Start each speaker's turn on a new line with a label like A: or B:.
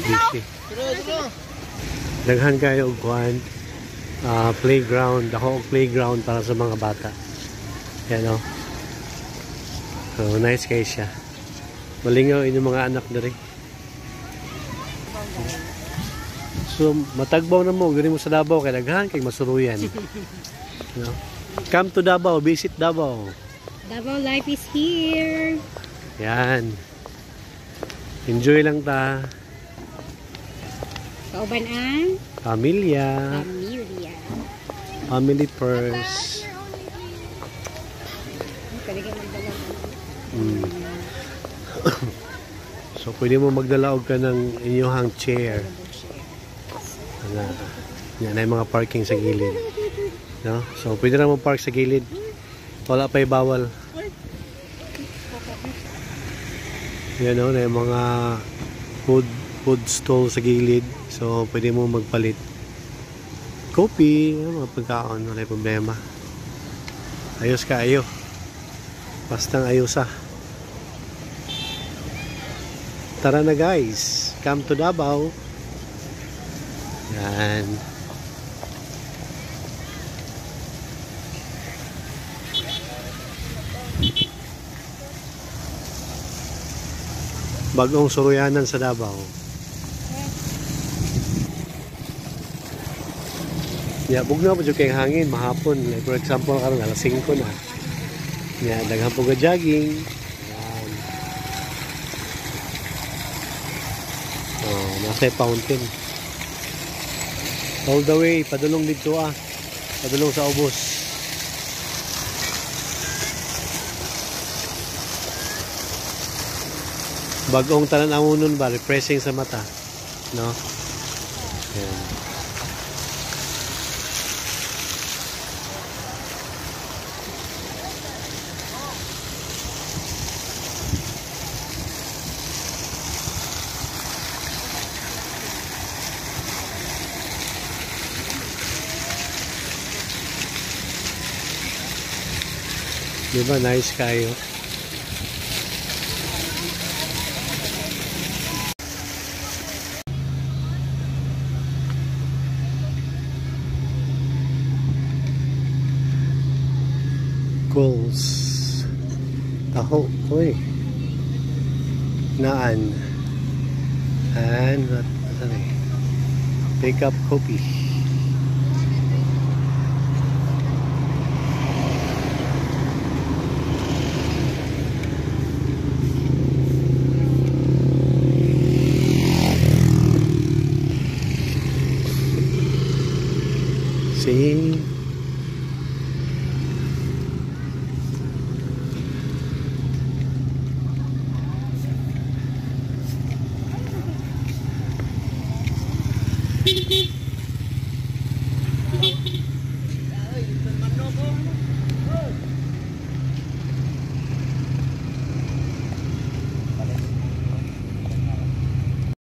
A: Busy. Daghan kayo og kuan playground, dako og playground para sa mga bata. Yan o. So nice kay siya. Malingaw inyong mga anak diri. So matagbaw na mo diri mo sa Davao kay daghan kay masuruyan. No? Come to Davao, visit Davao.
B: Davao life is here.
A: Yan. Enjoy lang ta.
B: Kauban ang
A: Pamilya. Family first. So pwede mo magdala og ka ng inyong chair. Yan ay mga parking sa gilid. No? So pwede na mo park sa gilid. Wala pa'y bawal. Yan o, na yung mga food stall sa gilid. So pwede mo magpalit. Kopi, mga pagkaon, wala yung problema. Ayos ka, ayo. Bastang ayos ah. Tara na guys, come to Davao. Yan. Bagong suruyanan sa Davao. Ya, bugnaw pa jud kay hangin mahapon. Like for example karon alas 5 na. Ya, daghan po ga jogging. Yan. Oh, nasa fountain. All the way padulong dito ah. Padulong sa ubos. Bagong tanan-amunon ba, refreshing sa mata, no? Yan. Diba nice kayo? Goals. Taho. Uy. Naan. And what? Pick up copy. See? Beep, beep.